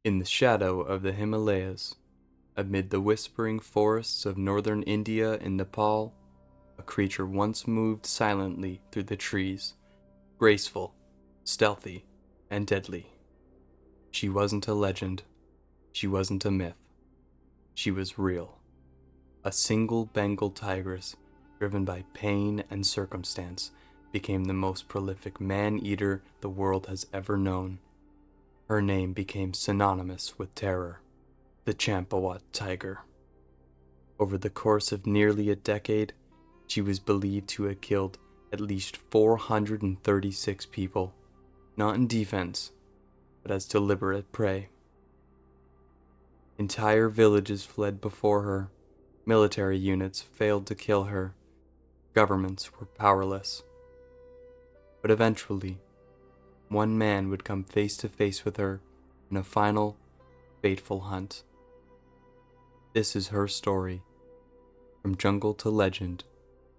In the shadow of the Himalayas, amid the whispering forests of northern India and Nepal, a creature once moved silently through the trees, graceful, stealthy, and deadly. She wasn't a legend. She wasn't a myth. She was real. A single Bengal tigress, driven by pain and circumstance, became the most prolific man-eater the world has ever known. Her name became synonymous with terror, the Champawat Tiger. Over the course of nearly a decade, she was believed to have killed at least 436 people, not in defense, but as deliberate prey. Entire villages fled before her, military units failed to kill her, governments were powerless. But eventually, one man would come face to face with her in a final, fateful hunt. This is her story. From jungle to legend,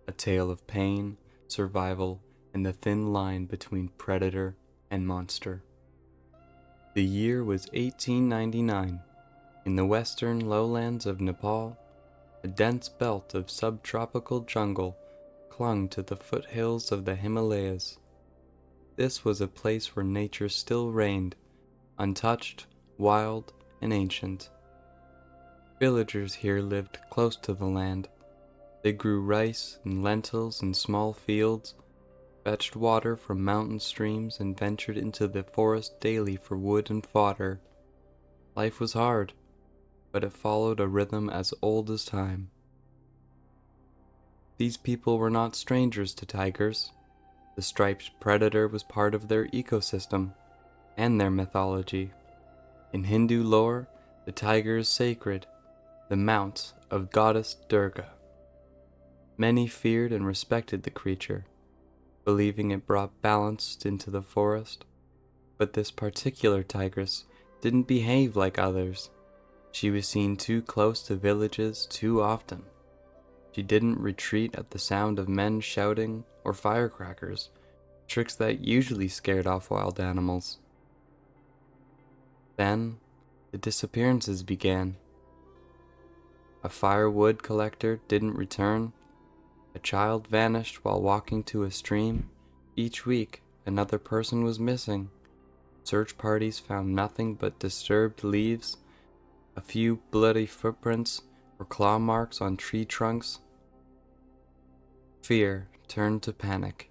a tale of pain, survival, and the thin line between predator and monster. The year was 1899. In the western lowlands of Nepal, a dense belt of subtropical jungle clung to the foothills of the Himalayas. This was a place where nature still reigned, untouched, wild, and ancient. Villagers here lived close to the land. They grew rice and lentils in small fields, fetched water from mountain streams, and ventured into the forest daily for wood and fodder. Life was hard, but it followed a rhythm as old as time. These people were not strangers to tigers. The striped predator was part of their ecosystem and their mythology. In Hindu lore, the tiger is sacred, the mount of goddess Durga. Many feared and respected the creature, believing it brought balance into the forest. But this particular tigress didn't behave like others. She was seen too close to villages too often. She didn't retreat at the sound of men shouting or firecrackers, tricks that usually scared off wild animals. Then, the disappearances began. A firewood collector didn't return. A child vanished while walking to a stream. Each week, another person was missing. Search parties found nothing but disturbed leaves, a few bloody footprints or claw marks on tree trunks. Fear turned to panic.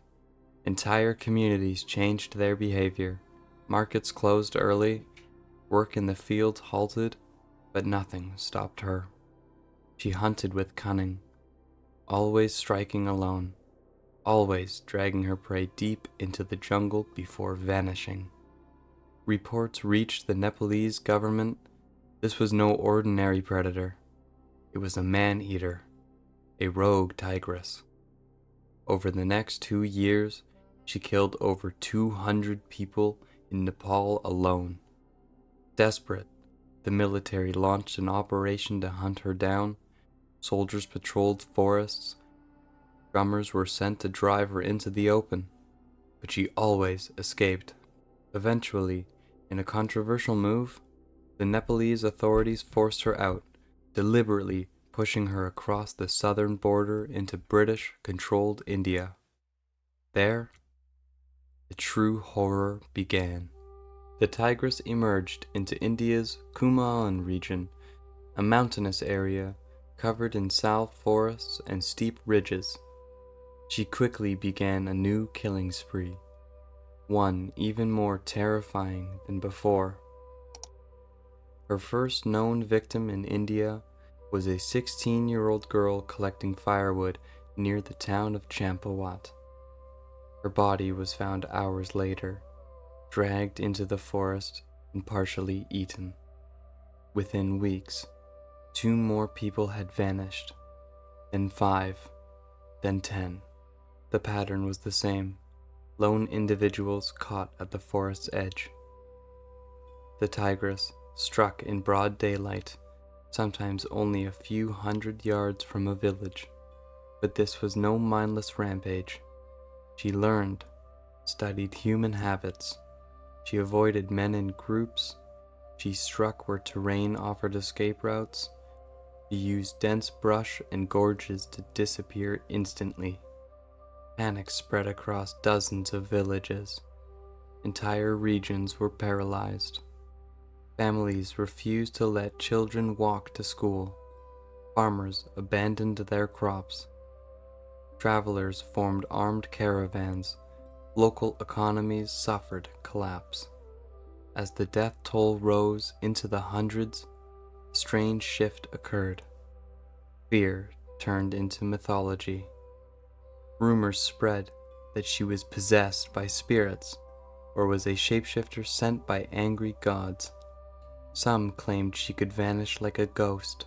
Entire communities changed their behavior. Markets closed early, work in the fields halted, but nothing stopped her. She hunted with cunning, always striking alone, always dragging her prey deep into the jungle before vanishing. Reports reached the Nepalese government. This was no ordinary predator. It was a man-eater, a rogue tigress. Over the next 2 years, she killed over 200 people in Nepal alone. Desperate, the military launched an operation to hunt her down. Soldiers patrolled forests. Drummers were sent to drive her into the open, but she always escaped. Eventually, in a controversial move, the Nepalese authorities forced her out, deliberately pushing her across the southern border into British-controlled India. There, the true horror began. The tigress emerged into India's Himalayan region, a mountainous area covered in sal forests and steep ridges. She quickly began a new killing spree, one even more terrifying than before. Her first known victim in India was a 16-year-old girl collecting firewood near the town of Champawat. Her body was found hours later, dragged into the forest and partially eaten. Within weeks, 2 more people had vanished, then 5, then 10. The pattern was the same: lone individuals caught at the forest's edge. The tigress struck in broad daylight, sometimes only a few hundred yards from a village. But this was no mindless rampage. She learned, studied human habits. She avoided men in groups, She struck where terrain offered escape routes. She used dense brush and gorges to disappear instantly. Panic spread across dozens of villages. Entire regions were paralyzed. Families refused to let children walk to school. Farmers abandoned their crops. Travelers formed armed caravans. Local economies suffered collapse. As the death toll rose into the hundreds, a strange shift occurred. Fear turned into mythology. Rumors spread that she was possessed by spirits or was a shapeshifter sent by angry gods. Some claimed she could vanish like a ghost.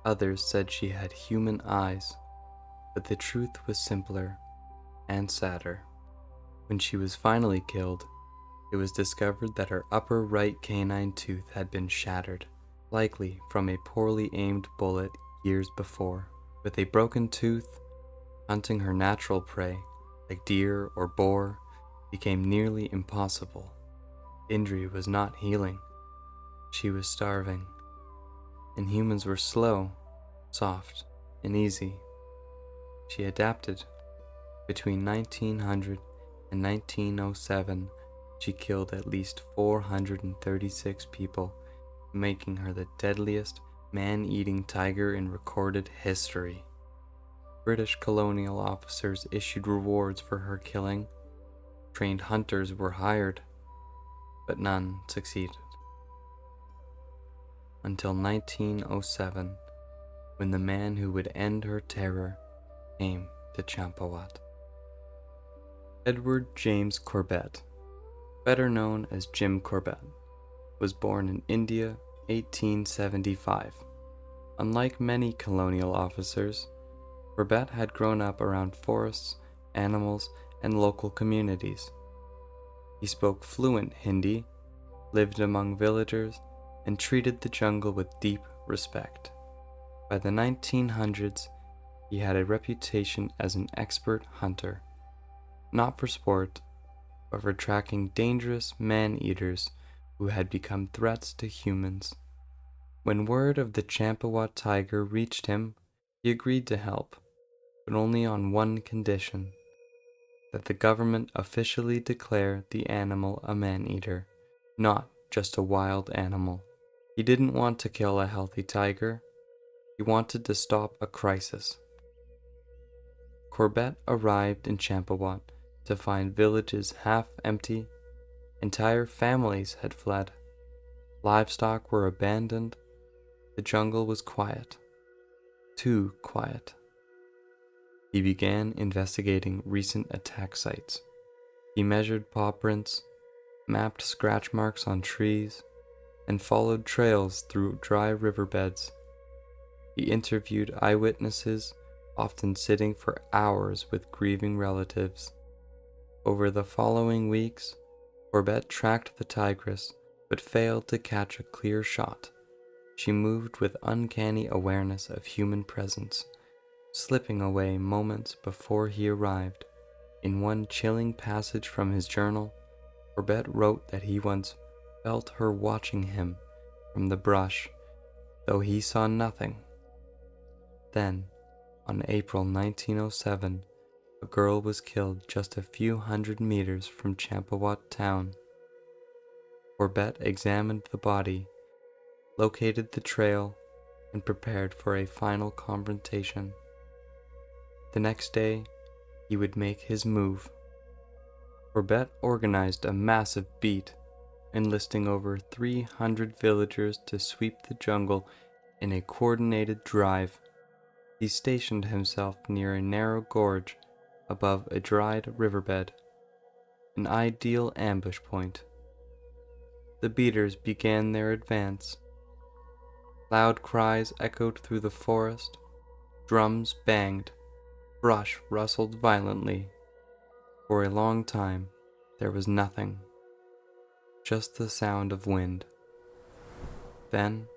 Others said she had human eyes, but the truth was simpler and sadder. When she was finally killed, it was discovered that her upper right canine tooth had been shattered, likely from a poorly aimed bullet years before. With a broken tooth, hunting her natural prey, like deer or boar, became nearly impossible. Injury was not healing. She was starving. And humans were slow, soft, and easy. She adapted. Between 1900 and 1907, she killed at least 436 people, making her the deadliest man-eating tiger in recorded history. British colonial officers issued rewards for her killing. Trained hunters were hired, but none succeeded. Until 1907, when the man who would end her terror came to Champawat. Edward James Corbett, better known as Jim Corbett, was born in India 1875. Unlike many colonial officers, Corbett had grown up around forests, animals, and local communities. He spoke fluent Hindi, lived among villagers, and treated the jungle with deep respect. By the 1900s, he had a reputation as an expert hunter, not for sport, but for tracking dangerous man-eaters who had become threats to humans. When word of the Champawat Tiger reached him, he agreed to help, but only on one condition: that the government officially declare the animal a man-eater, not just a wild animal. He didn't want to kill a healthy tiger. He wanted to stop a crisis. Corbett arrived in Champawat to find villages half empty. Entire families had fled. Livestock were abandoned. The jungle was quiet. Too quiet. He began investigating recent attack sites. He measured paw prints, mapped scratch marks on trees, and followed trails through dry riverbeds. He interviewed eyewitnesses, often sitting for hours with grieving relatives. Over the following weeks, Corbett tracked the tigress, but failed to catch a clear shot. She moved with uncanny awareness of human presence, slipping away moments before he arrived. In one chilling passage from his journal, Corbett wrote that he once felt her watching him from the brush, though he saw nothing. Then, on April 1907, a girl was killed just a few hundred meters from Champawat town. Corbett examined the body, located the trail, and prepared for a final confrontation. The next day, he would make his move. Corbett organized a massive beat, enlisting over 300 villagers to sweep the jungle in a coordinated drive. He stationed himself near a narrow gorge above a dried riverbed, an ideal ambush point. The beaters began their advance. Loud cries echoed through the forest, drums banged, brush rustled violently. For a long time, there was nothing, just the sound of wind. Then,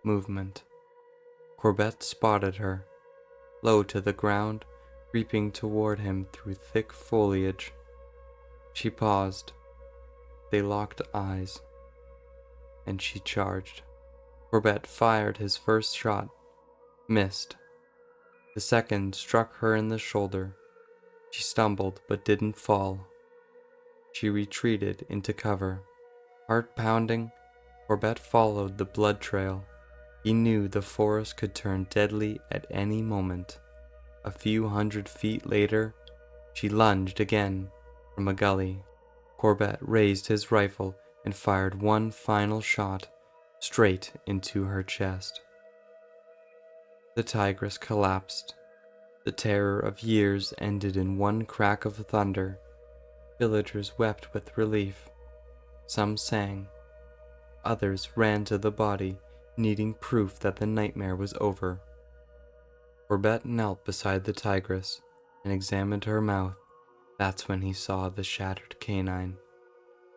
movement. Corbett spotted her, low to the ground, creeping toward him through thick foliage. She paused. They locked eyes. and she charged. Corbett fired his first shot, missed. The second struck her in the shoulder. She stumbled but didn't fall. She retreated into cover. Heart pounding, Corbett followed the blood trail. He knew the forest could turn deadly at any moment. A few 100 feet later, she lunged again from a gully. Corbett raised his rifle and fired one final shot straight into her chest. The tigress collapsed. The terror of years ended in one crack of thunder. Villagers wept with relief. Some sang. Others ran to the body, needing proof that the nightmare was over. Corbett knelt beside the tigress and examined her mouth. That's when he saw the shattered canine,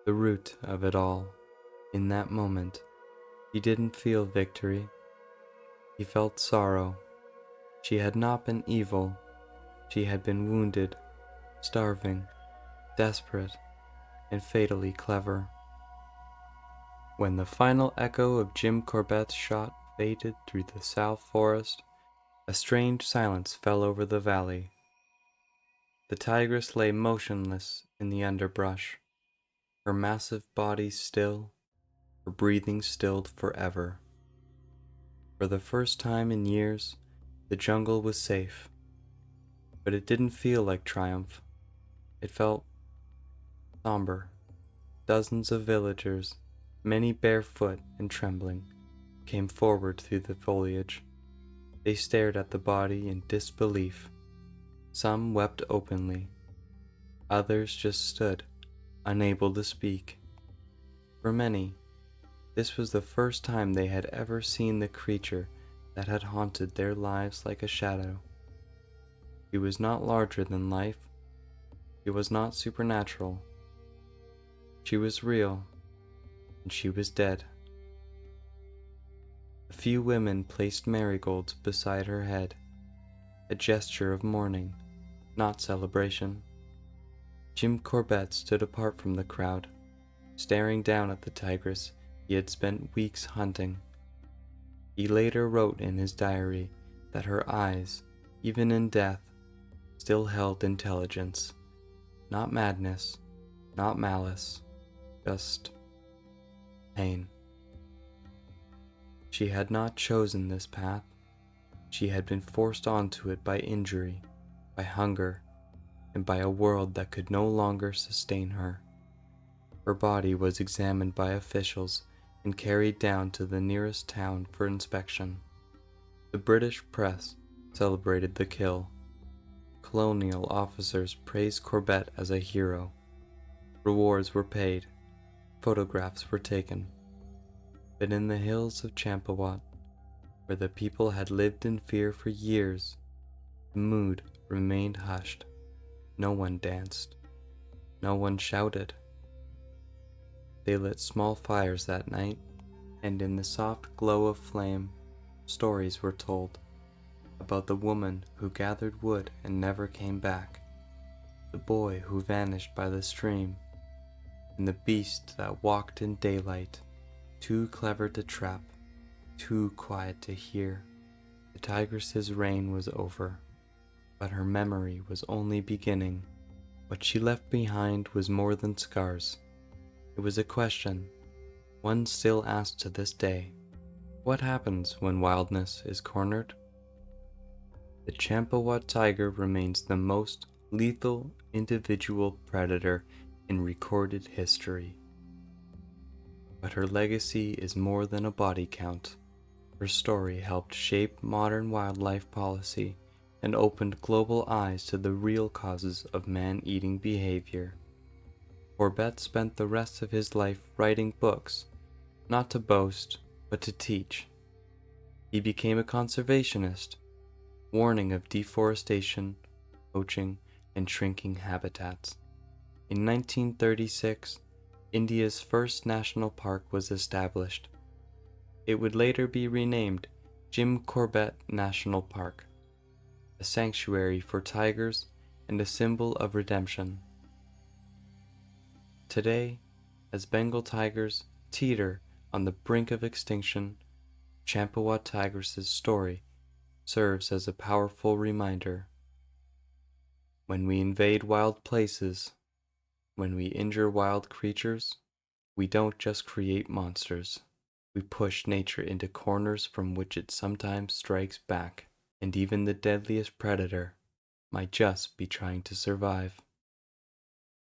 the root of it all. In that moment, he didn't feel victory. He felt sorrow. She had not been evil. She had been wounded, starving, desperate, and fatally clever. When the final echo of Jim Corbett's shot faded through the South Forest, a strange silence fell over the valley. The tigress lay motionless in the underbrush, her massive body still, her breathing stilled forever. For the first time in years, the jungle was safe. But it didn't feel like triumph. It felt somber. Dozens of villagers, many barefoot and trembling, came forward through the foliage. They stared at the body in disbelief. Some wept openly. Others just stood, unable to speak. For many, this was the first time they had ever seen the creature that had haunted their lives like a shadow. She was not larger than life. She was not supernatural. She was real, and she was dead. A few women placed marigolds beside her head, a gesture of mourning, not celebration. Jim Corbett stood apart from the crowd, staring down at the tigress he had spent weeks hunting. He later wrote in his diary that her eyes, even in death, still held intelligence, not madness, not malice, just pain. She had not chosen this path. She had been forced onto it by injury, by hunger, and by a world that could no longer sustain her. Her body was examined by officials and carried down to the nearest town for inspection. The British press celebrated the kill. Colonial officers praised Corbett as a hero. Rewards were paid. Photographs were taken. But in the hills of Champawat, where the people had lived in fear for years, the mood remained hushed. No one danced. No one shouted. They lit small fires that night, and in the soft glow of flame, stories were told about the woman who gathered wood and never came back, the boy who vanished by the stream, and the beast that walked in daylight, too clever to trap, too quiet to hear. The tigress's reign was over, but her memory was only beginning. What she left behind was more than scars. It was a question, one still asked to this day. What happens when wildness is cornered? The Champawat tiger remains the most lethal individual predator in recorded history. But her legacy is more than a body count. Her story helped shape modern wildlife policy and opened global eyes to the real causes of man-eating behavior. Corbett spent the rest of his life writing books, not to boast, but to teach. He became a conservationist, warning of deforestation, poaching, and shrinking habitats. In 1936, India's first national park was established. It would later be renamed Jim Corbett National Park, a sanctuary for tigers and a symbol of redemption. Today, as Bengal tigers teeter on the brink of extinction, Champawat Tigress's story serves as a powerful reminder. When we invade wild places, when we injure wild creatures, we don't just create monsters. We push nature into corners from which it sometimes strikes back, and even the deadliest predator might just be trying to survive.